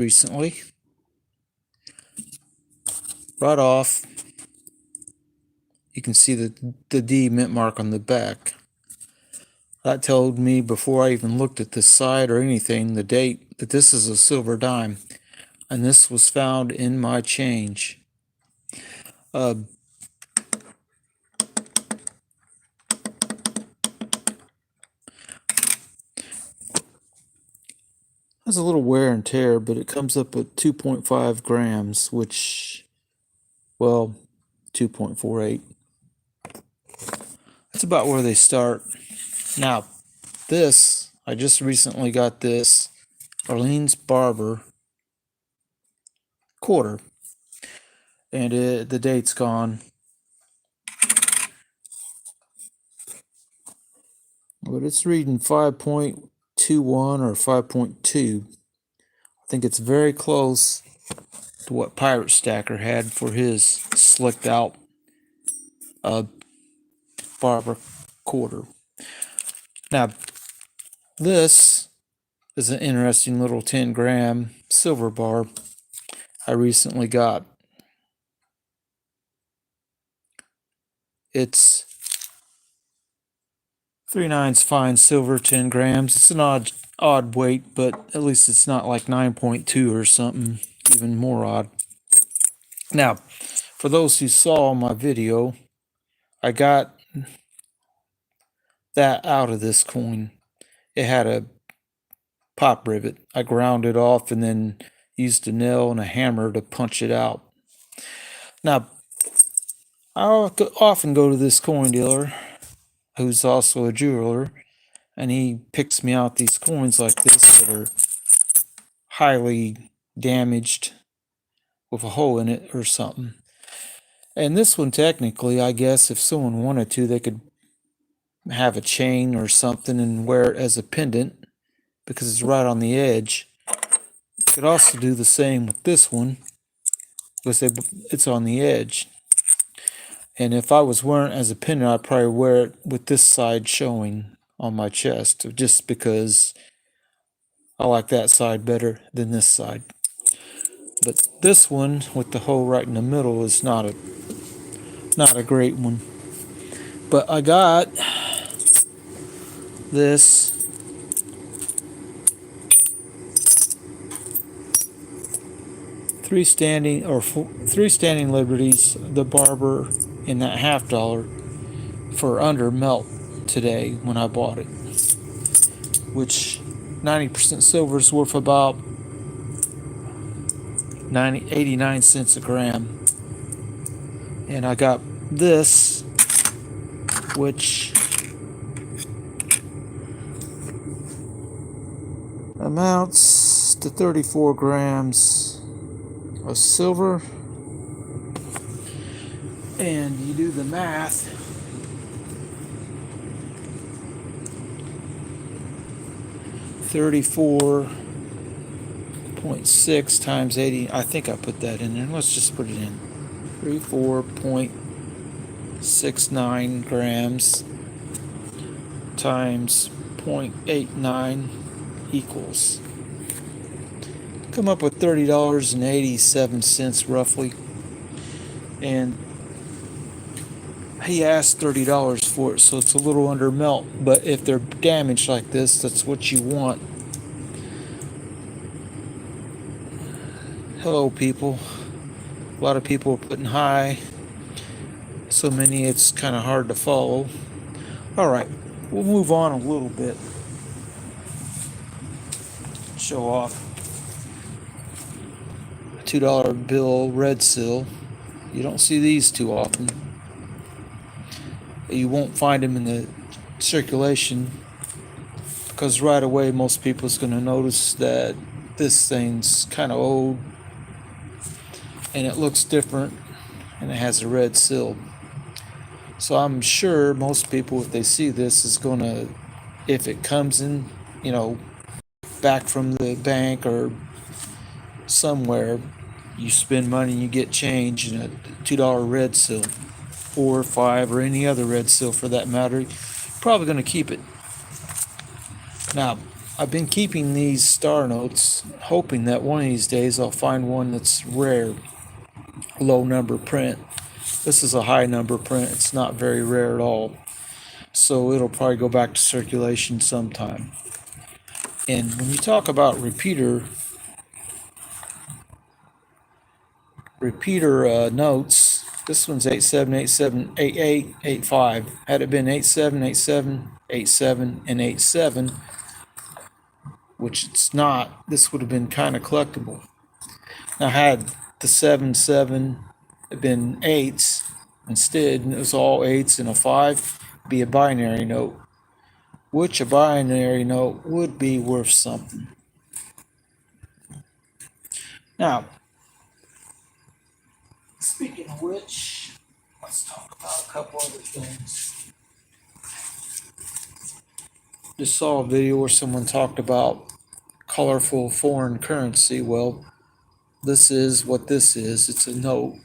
recently. Right off, you can see the D mint mark on the back. That told me before I even looked at the side or anything, the date, that this is a silver dime. And this was found in my change. Has a little wear and tear, but it comes up with 2.5 grams, which, well, 2.48. That's about where they start. Now, this, I just recently got this Arlene's Barber quarter, and the date's gone. But it's reading 5.21 or 5.2. I think it's very close to what Pirate Stacker had for his slicked out Barber quarter. Now, this is an interesting little 10-gram silver bar I recently got. It's 3/9 fine silver, 10 grams. It's an odd weight, but at least it's not like 9.2 or something, even more odd. Now, for those who saw my video, I got that out of this coin. It had a pop rivet. I ground it off and then used a nail and a hammer to punch it out. Now, I often go to this coin dealer, who's also a jeweler, and he picks me out these coins like this that are highly damaged with a hole in it or something. And this one, technically, I guess if someone wanted to, they could have a chain or something and wear it as a pendant because it's right on the edge. Could also do the same with this one because it's on the edge. And if I was wearing it as a pendant, I'd probably wear it with this side showing on my chest, just because I like that side better than this side. But this one with the hole right in the middle is not a great one. But I got this three standing liberties, the Barber in that $50 for under melt today when I bought it, which 90% silver is worth about 89 cents a gram. And I got this, which amounts to 34 grams of silver. And you do the math, $34.6 times 80. I think I put that in there. Let's just put it in. 34.69 grams times 0.89 equals. Come up with $30.87 roughly. And he asked $30 for it, so it's a little under melt. But if they're damaged like this, that's what you want. Hello, people. A lot of people are putting high. So many, it's kind of hard to follow. All right, we'll move on a little bit. Show off a $2 bill red seal. You don't see these too often. You won't find them in the circulation because right away most people is going to notice that this thing's kind of old and it looks different and it has a red seal. So I'm sure most people, if they see this, is going to, if it comes in, back from the bank or somewhere, you spend money and you get change in a $2 red seal. 4 or 5 or any other red seal for that matter, you're probably going to keep it. Now, I've been keeping these star notes, hoping that one of these days I'll find one that's rare, low number print. This is a high number print. It's not very rare at all. So it'll probably go back to circulation sometime. And when you talk about repeater notes, this one's 87, 87, 88, 85. Had it been 87, 87, 87, and 87, which it's not, this would have been kind of collectible. Now, had the 7, 7 been 8s instead, and it was all 8s and a 5, be a binary note, which a binary note would be worth something. Now, speaking of which, let's talk about a couple other things. Just saw a video where someone talked about colorful foreign currency. Well, this is what this is. It's a note.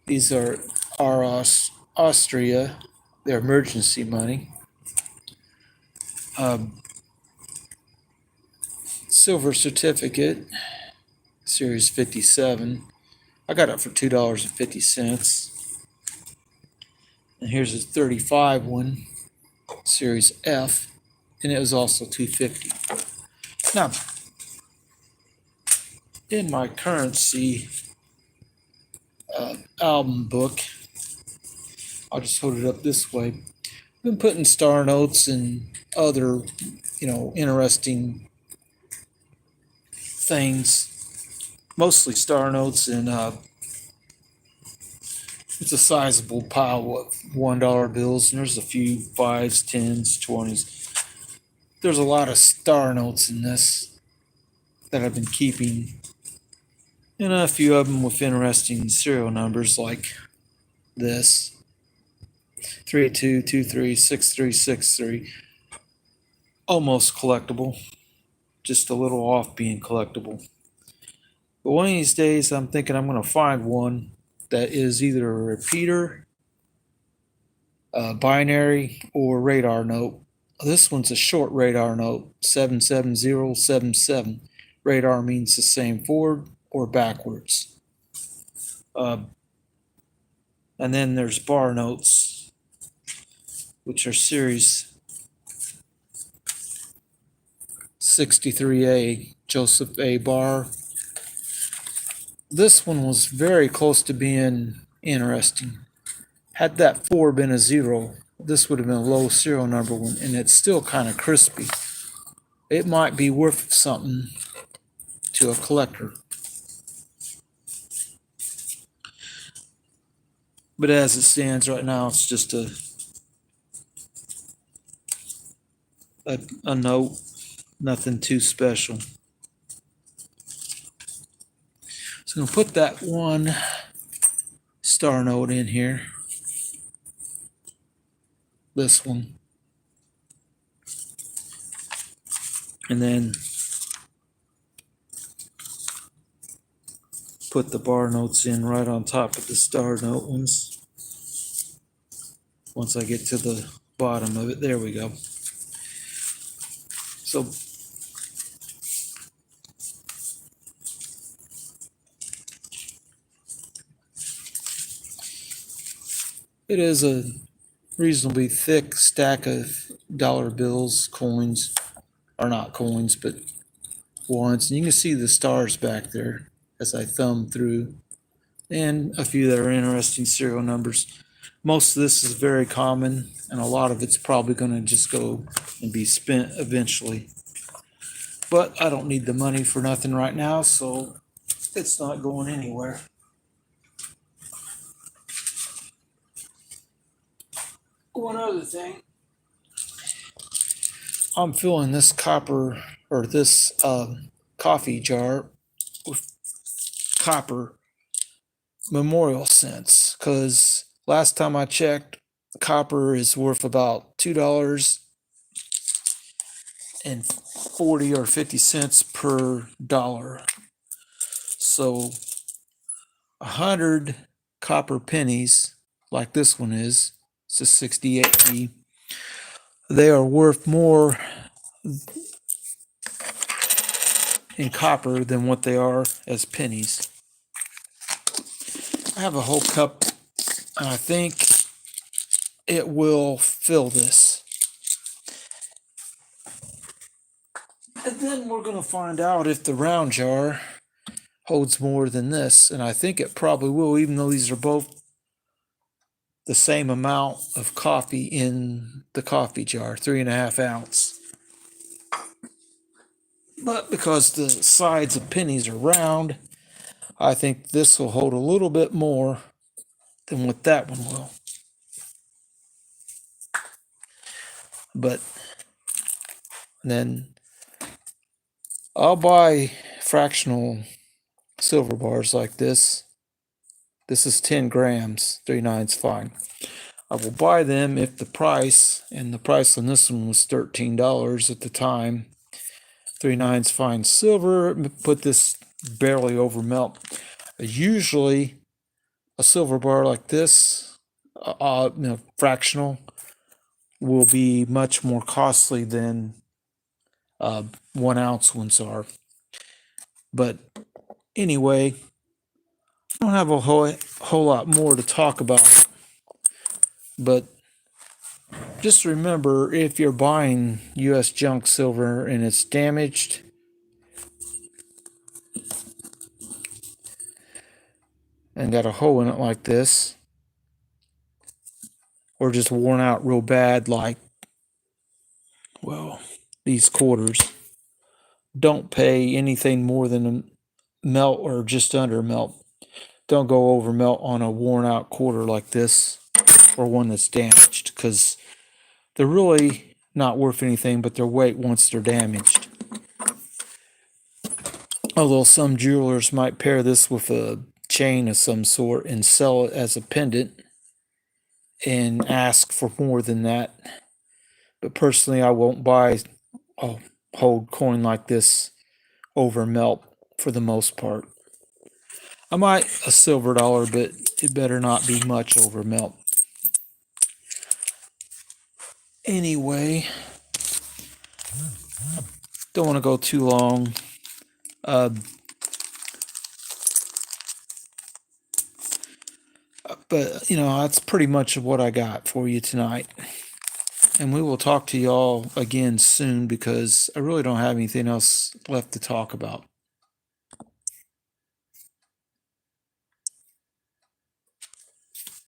These are Austria, their emergency money. Silver certificate, series 57. I got it for $2.50. And here's a 35 one, series F, and it was also $2.50. Now, in my currency album book, I'll just hold it up this way. I've been putting star notes and other, interesting things, mostly star notes, and it's a sizable pile of $1 bills, and there's a few 5s, 10s, 20s. There's a lot of star notes in this that I've been keeping, and a few of them with interesting serial numbers like this 38223 6363. Almost collectible, just a little off being collectible. But one of these days I'm thinking I'm going to find one that is either a repeater, binary, or radar note. This one's a short radar note, 77077. Radar means the same forward or backwards. And then there's bar notes, which are series 63A, Joseph A. Barr. This one was very close to being interesting. Had that 4 been a 0, this would have been a low serial number one, and it's still kind of crispy. It might be worth something to a collector. But as it stands right now, it's just a note, nothing too special. So I'm going to put that one star note in here. This one. And then put the bar notes in right on top of the star note ones. Once I get to the bottom of it, there we go. So it is a reasonably thick stack of dollar bills, coins, or not coins, but ones. And you can see the stars back there as I thumb through, and a few that are interesting serial numbers. Most of this is very common, and a lot of it's probably going to just go and be spent eventually. But I don't need the money for nothing right now, so it's not going anywhere. One other thing, I'm filling this copper, or this coffee jar with copper memorial cents, because last time I checked, copper is worth about $2.40 or 50 cents per dollar. So 100 copper pennies, like this one is, it's a 68E. They are worth more in copper than what they are as pennies. I have a whole cup, and I think it will fill this. And then we're going to find out if the round jar holds more than this, and I think it probably will, even though these are both the same amount of coffee in the coffee jar, 3.5 ounce. But because the sides of pennies are round, I think this will hold a little bit more than what that one will. But then I'll buy fractional silver bars like this. This is 10 grams, 3/9's fine. I will buy them if the price, and the price on this one was $13 at the time. 3/9's fine silver, put this barely over melt. Usually a silver bar like this, fractional, will be much more costly than 1 ounce ones are. But anyway, I don't have a whole lot more to talk about. But just remember, if you're buying U.S. junk silver and it's damaged, and got a hole in it like this, or just worn out real bad like, well, these quarters, don't pay anything more than a melt or just under melt. Don't go over melt on a worn out quarter like this, or one that's damaged, because they're really not worth anything but their weight once they're damaged. Although some jewelers might pair this with a chain of some sort and sell it as a pendant and ask for more than that. But personally, I won't buy a whole coin like this over melt for the most part. I might a silver dollar, but it better not be much over melt. Anyway, don't want to go too long. But, that's pretty much what I got for you tonight. And we will talk to y'all again soon, because I really don't have anything else left to talk about.